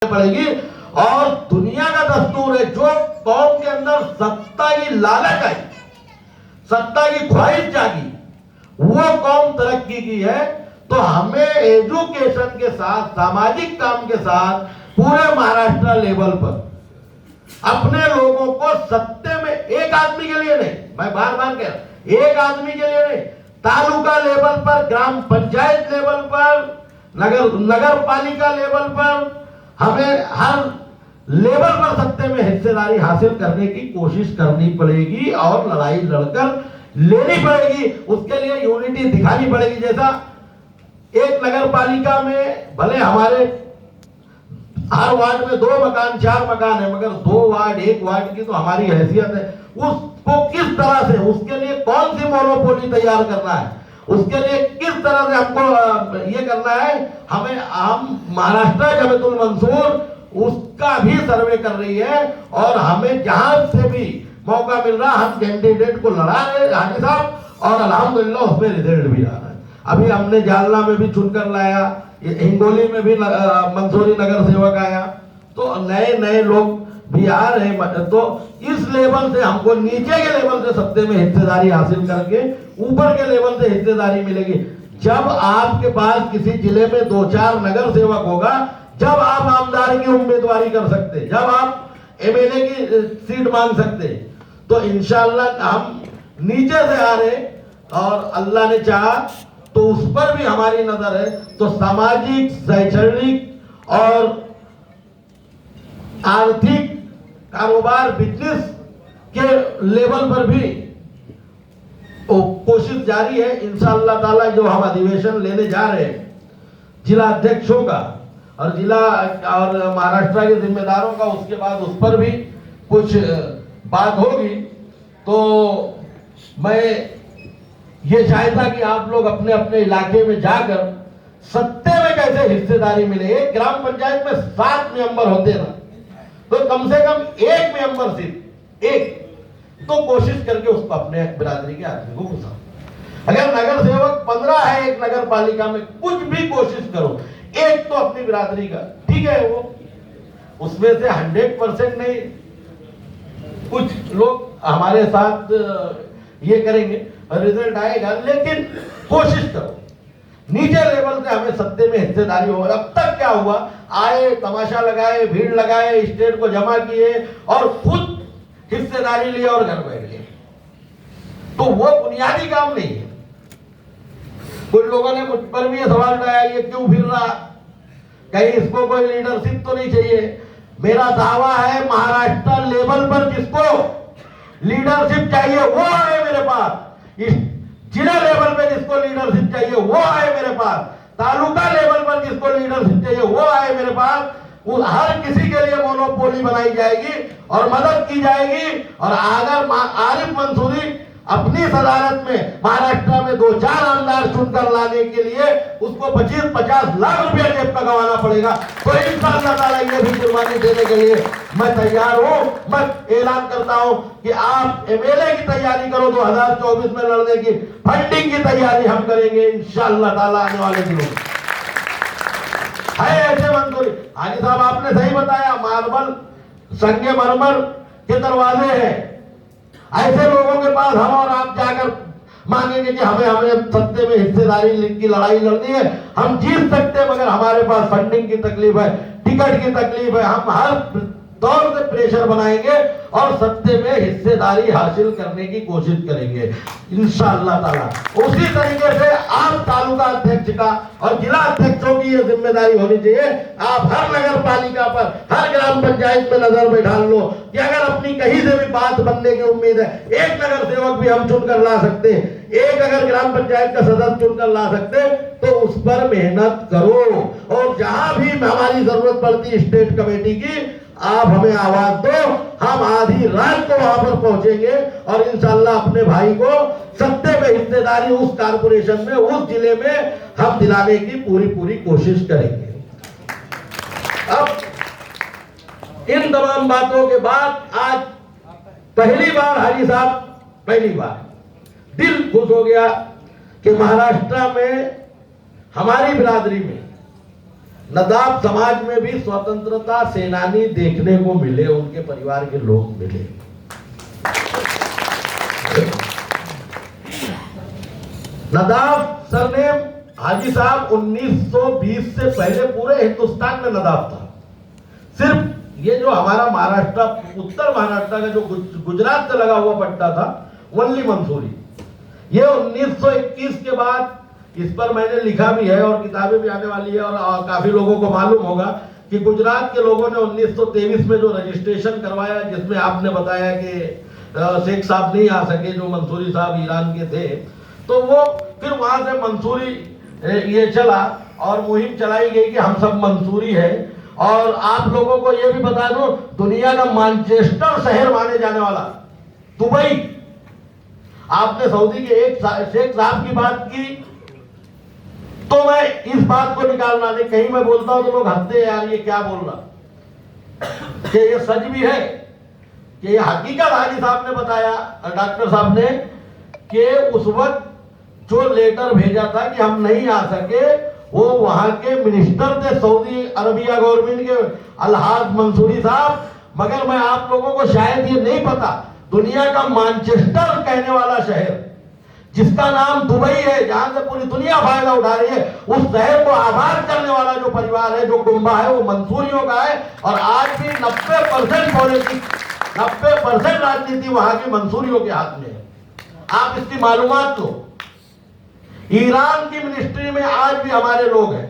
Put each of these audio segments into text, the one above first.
पड़ेगी। और दुनिया का दस्तूर है, जो कौम के अंदर सत्ता की लालच आई, सत्ता की ख्वाहिश जागी, वो कौम तरक्की की है। तो हमें एजुकेशन के साथ, सामाजिक काम के साथ पूरे महाराष्ट्र लेवल पर अपने लोगों को सत्ते में, एक आदमी के लिए नहीं, मैं बार बार कह रहा, एक आदमी के लिए नहीं, तालुका लेवल पर, ग्राम पंचायत लेवल पर, नगर पालिका लेवल पर, हमें हर लेवल पर सत्ते में हिस्सेदारी हासिल करने की कोशिश करनी पड़ेगी और लड़ाई लड़कर लेनी पड़ेगी। उसके लिए यूनिटी दिखानी पड़ेगी। जैसा एक नगर पालिका में भले हमारे हर वार्ड में 2 मकान 4 मकान है, मगर 2 वार्ड 1 वार्ड की तो हमारी हैसियत है। उसको किस तरह से, उसके लिए कौन सी मोनोपोली तैयार करना है, उसके लिए किस तरह से हमको ये करना है, हम महाराष्ट्र जमातुल मंसूर उसका भी सर्वे कर रही है। और हमें जहां से भी मौका मिल रहा, हम कैंडिडेट को लड़ा रहे हाजी साहब, और अल्हम्दुलिल्लाह उसमें रिजल्ट भी आ रहा है। अभी हमने जालना में भी चुनकर लाया, हिंगोली में भी मंसूरी नगर सेवक आया, तो नए नए लोग भी आ रहे हैं। तो इस लेवल से हमको नीचे के लेवल से सत्ते में हिस्सेदारी हासिल करके ऊपर के लेवल से हिस्सेदारी मिलेगी। जब आपके पास किसी जिले में 2-4 नगर सेवक होगा, जब आप आमदार की उम्मीदवारी कर सकते, जब आप एमएलए की सीट मांग सकते, तो इंशाअल्लाह हम नीचे से आ रहे, और अल्लाह ने चाहा तो उस पर भी हमारी नजर है। तो सामाजिक, शैक्षणिक और आर्थिक, कारोबार, बिजनेस के लेवल पर भी कोशिश जारी है। इंशाअल्लाह ताला जो हम अधिवेशन लेने जा रहे हैं जिला अध्यक्षों का और जिला और महाराष्ट्र के जिम्मेदारों का, उसके बाद उस पर भी कुछ बात होगी। तो मैं ये चाहता कि आप लोग अपने अपने इलाके में जाकर सत्ते में कैसे हिस्सेदारी मिले। एक ग्राम पंचायत में 7 मेंबर होते ना, तो कम से कम 1 मेंबर सिर्फ एक तो कोशिश करके उसको अपने बिरादरी के आदमी को घुसाओ। अगर नगर सेवक 15 है एक नगर पालिका में, कुछ भी कोशिश करो, एक तो अपनी बिरादरी का, ठीक है, वो उसमें से 100% नहीं, कुछ लोग हमारे साथ ये करेंगे, रिजल्ट आएगा, लेकिन कोशिश करो नीचे लेवल से हमें सत्ते में हिस्सेदारी हो। अब तक क्या हुआ, आए, तमाशा लगाए, भीड़ लगाए, स्टेट को जमा किए और खुद हिस्सेदारी लिए और घर बैठ गए, तो वो बुनियादी काम नहीं है। कुछ लोगों ने मुझ पर भी ये सवाल उठाया, ये क्यों फिर रहा, कहीं इसको कोई लीडरशिप तो नहीं चाहिए। मेरा दावा है, महाराष्ट्र लेवल पर जिसको लीडरशिप चाहिए वो आए मेरे पास, इस जिला लेवल पे जिसको लीडरशिप चाहिए वो आए मेरे पास, तालुका लेवल पर जिसको लीडरशिप चाहिए वो आए मेरे पास। हर किसी के लिए मोनोपोली बनाई जाएगी और मदद की जाएगी। और अगर आरिफ मंसूरी अपनी सदारत में महाराष्ट्र में 2-4 आमदार चुनकर लाने के लिए उसको 25-50 लाख रुपया जेब का गंवाना पड़ेगा, तो इंशाअल्लाह ताला ये भी कुर्बानी देने के लिए मैं तैयार हूं। मैं ऐलान करता हूं कि आप एमएलए की तैयारी करो, 2024 में लड़ने की फंडिंग की तैयारी हम करेंगे इंशाअल्लाह ताला आने वाले दिनों में। है ऐसे मंजूरी, हाजी साहब आपने सही बताया, मार्बल संगमरमर के दरवाजे हैं, ऐसे लोगों के पास हम और आप जाकर मांगेंगे कि हमें सत्ते में हिस्सेदारी की लड़ाई लड़नी है, हम जीत सकते हैं, मगर हमारे पास फंडिंग की तकलीफ है, टिकट की तकलीफ है। हम हर दौर से प्रेशर बनाएंगे और सत्ते में हिस्सेदारी हासिल करने की कोशिश करेंगे इंशाअल्लाह ताला। उसी तरीके से आप तालुका अध्यक्ष का और जिला अध्यक्षों की ये जिम्मेदारी होनी चाहिए। आप हर नगर पालिका पर, हर ग्राम पंचायत में नजर बैठा लो कि अगर अपनी कहीं से भी बात बनने की उम्मीद है, एक नगर सेवक भी हम चुनकर ला सकते हैं, एक अगर ग्राम पंचायत का सदस्य चुनकर ला सकते, तो उस पर मेहनत करो। और जहां भी हमारी जरूरत पड़ती स्टेट कमेटी की, आप हमें आवाज दो, हम आधी रात को वहां पर पहुंचेंगे और इंशाअल्लाह अपने भाई को सत्ते में हिस्सेदारी उस कारपोरेशन में, उस जिले में हम दिलाने की पूरी कोशिश करेंगे। अब इन तमाम बातों के बाद आज पहली बार हाजी साहब, पहली बार दिल खुश हो गया कि महाराष्ट्र में हमारी बिरादरी में नदाफ समाज में भी स्वतंत्रता सेनानी देखने को मिले, उनके परिवार के लोग मिले। नदाफ सरनेम हाजी साहब 1920 से पहले पूरे हिंदुस्तान में नदाफ था। सिर्फ ये जो हमारा महाराष्ट्र, उत्तर महाराष्ट्र का जो गुजरात से लगा हुआ पट्टा था, वल्ली मंसूरी, ये 1921 के बाद, इस पर मैंने लिखा भी है और किताबें भी आने वाली है, और काफी लोगों को मालूम होगा कि गुजरात के लोगों ने 1923 में जो रजिस्ट्रेशन करवाया, जिसमें आपने बताया कि शेख साहब नहीं आ सके, जो मंसूरी साहब ईरान के थे, तो वो फिर वहां से मंसूरी ये चला और मुहिम चलाई गई कि हम सब मंसूरी है। और आप लोगों को ये भी बता दूं, दुनिया का मैनचेस्टर शहर माने जाने वाला दुबई, आपने सऊदी के एक शेख साहब की बात की, तो मैं इस बात को निकालना नहीं, कहीं मैं बोलता हूं तो लोग हंसते हैं, यार ये क्या बोल रहा, कि ये सच भी है, कि ये हकीकत हाजी साहब ने बताया, डॉक्टर साहब ने, कि उस वक्त जो लेटर भेजा था कि हम नहीं आ सके, वो वहां के मिनिस्टर थे सऊदी अरबिया गवर्नमेंट के, अलहाज मंसूरी साहब। मगर मैं आप लोगों को शायद ये नहीं पता, दुनिया का मैनचेस्टर कहने वाला शहर, जिसका नाम दुबई है, जहां से पूरी दुनिया फायदा उठा रही है, उस शहर को आबाद करने वाला जो परिवार है, जो कुंबा है, वो मंसूरियों का है। और आज भी 90% पॉलिटिक्स, 90% राजनीति वहां की मंसूरियों के हाथ में है। आप इसकी मालूमात लो। ईरान की मिनिस्ट्री में आज भी हमारे लोग हैं।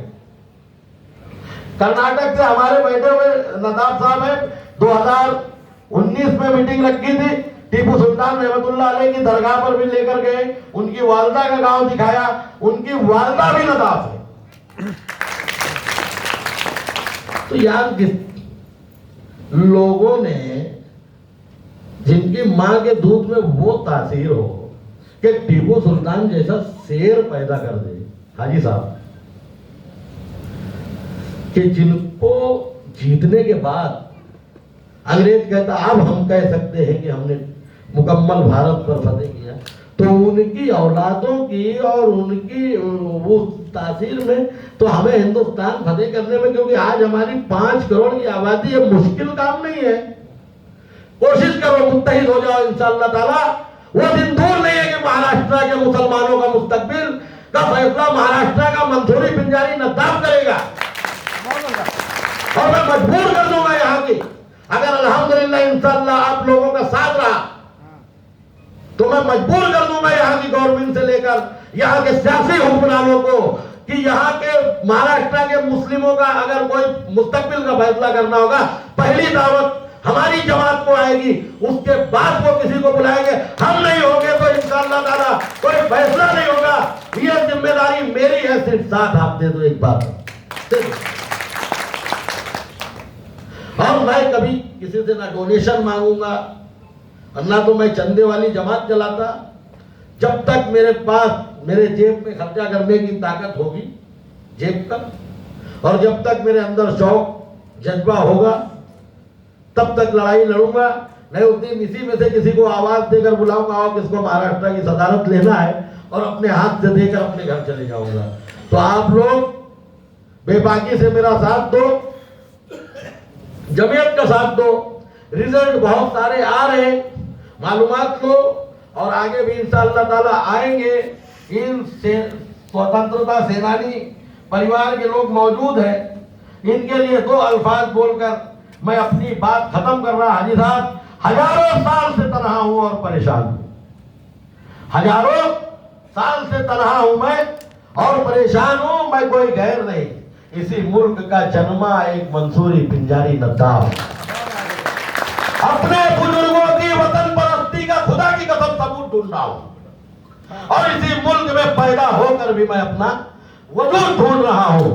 कर्नाटक से हमारे बैठे हुए नदाफ साहब है, 2019 में मीटिंग रखी थी, टीपू सुल्तान रहमतुल्लाह अलैह की दरगाह पर भी लेकर गए, उनकी वालदा का गांव दिखाया, उनकी वालदा भी नदाफ है। तो यार लोगों ने, जिनकी मां के दूध में वो तासीर हो कि टीपू सुल्तान जैसा शेर पैदा कर दे हाजी साहब, कि जिनको जीतने के बाद अंग्रेज कहता अब हम कह सकते हैं कि हमने मुकम्मल भारत पर फतेह किया, तो उनकी औलादों की और उनकी वो तासीर में तो हमें हिंदुस्तान फतेह करने में, क्योंकि आज हमारी 5 करोड़ की आबादी है, मुश्किल काम नहीं है। कोशिश करो, मुत्तहिद हो जाओ, इंशाअल्लाह ताला। वो दिन दूर नहीं है कि महाराष्ट्र के मुसलमानों का मुस्तकबिल का फैसला महाराष्ट्र का मंसूरी पिंजारी नदाफ करेगा, और मैं मजबूर कर दूंगा यहाँ की, अगर अल्हम्दुलिल्लाह इंशाअल्लाह आप लोगों का साथ रहा, तो मैं मजबूर कर दूंगा यहाँ की गवर्नमेंट से लेकर यहाँ के सियासी हुक्मरानों को, कि यहाँ के महाराष्ट्र के मुस्लिमों का अगर कोई मुस्तकबिल का फैसला करना होगा, पहली दावत हमारी जमात को आएगी, उसके बाद वो किसी को बुलाएंगे। हम नहीं होंगे तो इंशाअल्लाह ताला कोई फैसला नहीं होगा। ये जिम्मेदारी मेरी है, सिर्फ साथ आप दे दो, एक बात। और मैं कभी किसी से ना डोनेशन मांगूंगा और ना तो मैं चंदे वाली जमात चलाता। जब तक मेरे पास मेरे जेब में खर्चा करने की ताकत होगी, जेब का, और जब तक मेरे अंदर शौक जज्बा होगा, तब तक लड़ाई लड़ूंगा। नहीं उस दिन इसी में से किसी को आवाज देकर बुलाऊंगा, आओ किसको महाराष्ट्र की सदारत लेना है, और अपने हाथ से देकर अपने घर चले जाऊंगा। तो आप लोग बेबाकी से मेरा साथ दो, जमीयत का साथ दो। रिजल्ट बहुत सारे आ रहे हैं, मालूमात लो, और आगे भी इंशाअल्लाह ताला आएंगे। इन स्वतंत्रता सेनानी परिवार के लोग मौजूद हैं, इनके लिए 2 अल्फाज बोलकर मैं अपनी बात खत्म कर रहा। हाजी साहब, हजारों साल से तन्हा हूं और परेशान हूं, हजारों साल से तन्हा हूं मैं और परेशान हूं, मैं कोई गैर नहीं, इसी मुल्क का जन्मा एक मंसूरी पिंजारी नदाफ। अपने बुजुर्गों की वतन परस्ती का खुदा की कसम सबूत ढूंढ रहा हूं, और इसी मुल्क में पैदा होकर भी मैं अपना वजूद ढूंढ रहा हूं।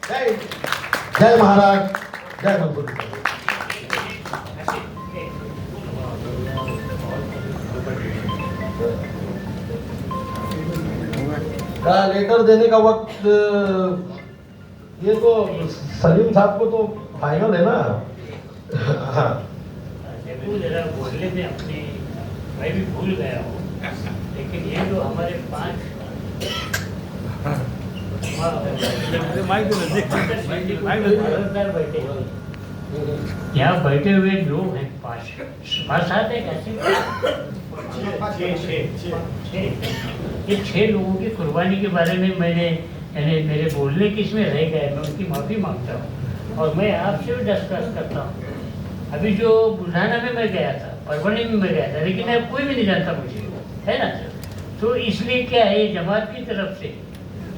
जय जय महाराज, जय मंसूरी। लेटर देने का वक्त ये तो सलीम साहब को तो फाइनल है ना। बोलने में अपने मैं भी भूल गया हूँ, लेकिन ये जो हमारे 5 यहाँ बैठे हुए लोग हैं पाँच सात है कैसे ये 6 लोगों की कुर्बानी के बारे में मैंने यानी मेरे बोलने की इसमें रह गए, मैं उनकी माफ़ी मांगता हूँ और मैं आपसे भी डिस्कस करता हूँ। अभी जो बुल्ढाना में मैं गया था, परवनी में मैं गया था, लेकिन अब कोई भी नहीं जानता मुझे, है ना सर। तो इसलिए क्या है, ये जमात की तरफ से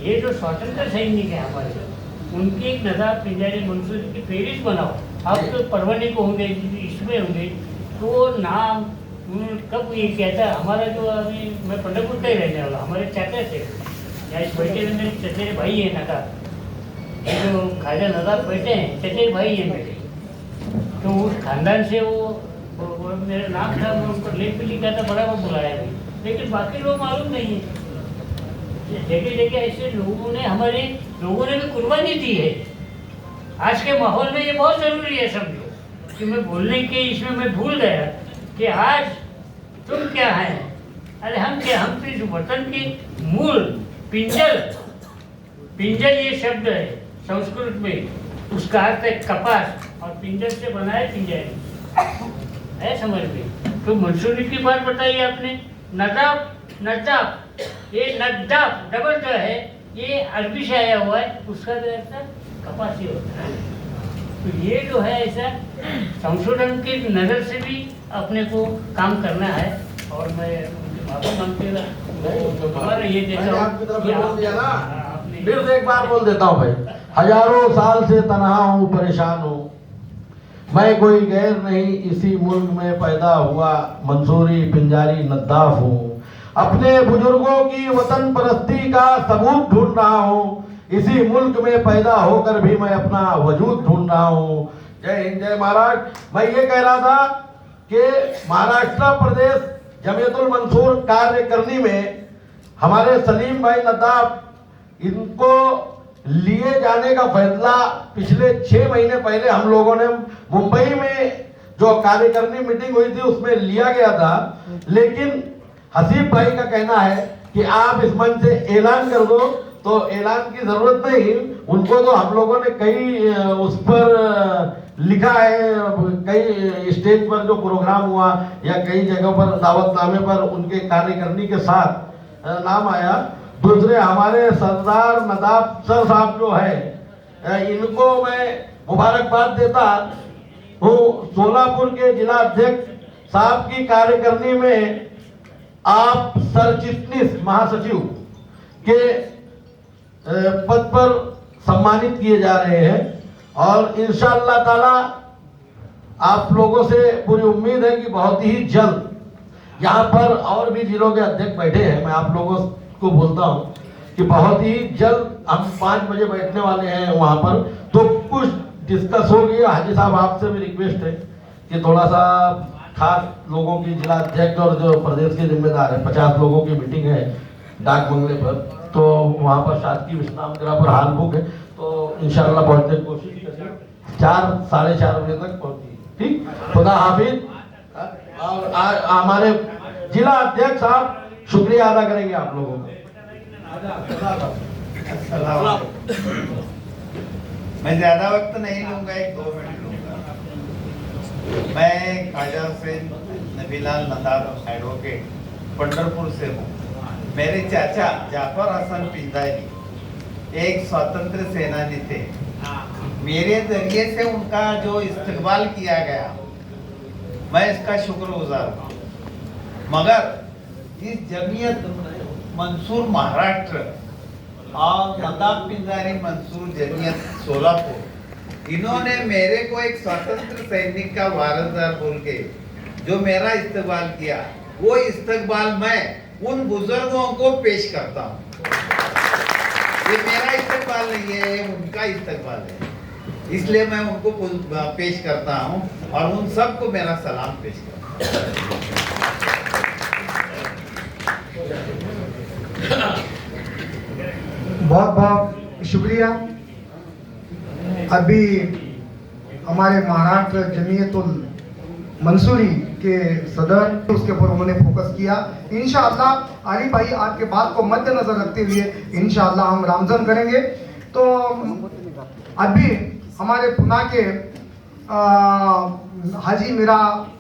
ये जो स्वतंत्र सैनिक है हमारे, उनकी एक नदाब पिंजारी मंसूरी की फेरिस्त बनाओ। आप तो परवनी को होंगे, इसमें होंगे, तो नाम कब ये कहता है हमारा जो अभी मैं पंढरपुर का ही रहने वाला, हमारे चाचा थे यहाँ इस बैठे हुए मेरे चचेरे भाई हैं नदाब, ये जो खाजा नदाब बैठे हैं चचेरे भाई हैं मेरे, तो उस खानदान से वो मेरा नाम था, मैं उनको लेख भी लिखा था, बड़ा वो बुलाया भी, लेकिन बाकी लोग मालूम नहीं है। जगह जगह ऐसे लोगों ने हमारे लोगों ने भी कुर्बानी दी है। आज के माहौल में ये बहुत जरूरी है समझो, कि मैं बोलने के इसमें मैं भूल गया कि आज तुम क्या हैं, अरे हम क्या, हम तो इस वतन के मूल पिंजल ये शब्द है संस्कृत में, उसका अर्थ है कपास और पिंजल से बना है पिंजारी, है समझ में। तो मंसूरी की बात बताई आपने, नदाब ये नदाब डबल जो है ये अरबी से आया हुआ है, उसका जो अर्थ कपासी होता है। तो ये जो है ऐसा संशोधन की नज़र से भी अपने को काम करना है और मैं उनकी माफी मांगते हुए हमारा ये देता हूँ कि आपने फिर से एक बार बोल देता हूँ भाई, हजारों साल से तन्हा हूँ, परेशान हूँ, मैं कोई गैर नहीं, इसी मुल्क में पैदा हुआ, मंसूरी पिंजारी नद्दाफ हूँ, अपने बुजुर्गों की वतन परस्ती का सबूत ढूंढ रहा हूँ, इसी मुल्क में पैदा होकर भी मैं अपना वजूद ढूंढ रहा हूँ। जय हिंद, जय महाराष्ट्र। मैं ये कह रहा था कि महाराष्ट्र प्रदेश जमीयतुल मंसूर कार्यकारिणी में हमारे सलीम भाई नदाब, इनको लिए जाने का फैसला पिछले 6 महीने पहले हम लोगों ने मुंबई में जो कार्यकारिणी मीटिंग हुई थी उसमें लिया गया था, लेकिन हसीब भाई का कहना है कि आप इस मंच से ऐलान कर दो, तो ऐलान की जरूरत नहीं, उनको तो हम लोगों ने कई उस पर लिखा है, कई स्टेज पर जो प्रोग्राम हुआ या कई जगहों पर दावतनामे पर उनके कार्यकारिणी के साथ नाम आया। दूसरे हमारे सरदार नदाब सर साहब जो है, इनको मैं मुबारकबाद देता हूँ। सोलापुर के जिला अध्यक्ष साहब की कार्यकारिणी में आप सर चिटनीस महासचिव के पद पर सम्मानित किए जा रहे हैं और इंशाअल्लाह ताला आप लोगों से पूरी उम्मीद है कि बहुत ही जल्द यहाँ पर और भी जिलों के अध्यक्ष बैठे हैं, मैं आप लोगों को बोलता हूँ कि बहुत ही जल्द हम 5 बजे बैठने वाले हैं वहाँ पर, तो कुछ डिस्कस होगी। हाजी साहब आपसे भी रिक्वेस्ट है कि थोड़ा सा खास लोगों की जिला अध्यक्ष और जो प्रदेश के जिम्मेदार है, 50 लोगों की मीटिंग है डाक बंगले पर, तो वहाँ पर शासकीय विश्राम गृह पर हाल बुक है, तो इंशाल्लाह पहुँचने की कोशिश करेंगे, 4 साढ़े 4 बजे तक पहुँचिए। ठीक, खुदा हाफिज। और हमारे जिला अध्यक्ष साहब शुक्रिया अदा करेंगे आप लोगों का। मैं ज्यादा वक्त नहीं लूंगा, 1-2 मिनट लूंगा। मैं ख्वाजा हुसैन नबीलाल नदाब एडवोकेट पंढरपुर से हूँ। मेरे चाचा जाफर हसन पिंजारी एक स्वतंत्र सेनानी थे, मेरे जरिए से उनका जो इस्तकबाल किया गया, मैं इसका शुक्रगुजार हूँ। मगर इस जमीयत मंसूर महाराष्ट्र और नदाब पिंजारी मंसूर जमीयत सोलापुर, इन्होंने मेरे को एक स्वतंत्र सैनिक का वारसदार बोल के जो मेरा इस्तकबाल किया, वो इस्तकबाल मैं उन बुजुर्गों को पेश करता हूँ। ये मेरा इस्तकबाल नहीं है, ये उनका इस्तकबाल है, इसलिए मैं उनको पेश करता हूँ और उन सबको मेरा सलाम पेश करता हूँ। बहुत बहुत शुक्रिया। अभी हमारे महाराष्ट्र जमीयतुल मंसूरी के सदर, उसके ऊपर उन्होंने फोकस किया। इंशाअल्लाह अली भाई आपके बात को मद्देनजर रखते हुए इंशाअल्लाह हम रामजन करेंगे। तो अभी हमारे पुणे के हाजी मीरा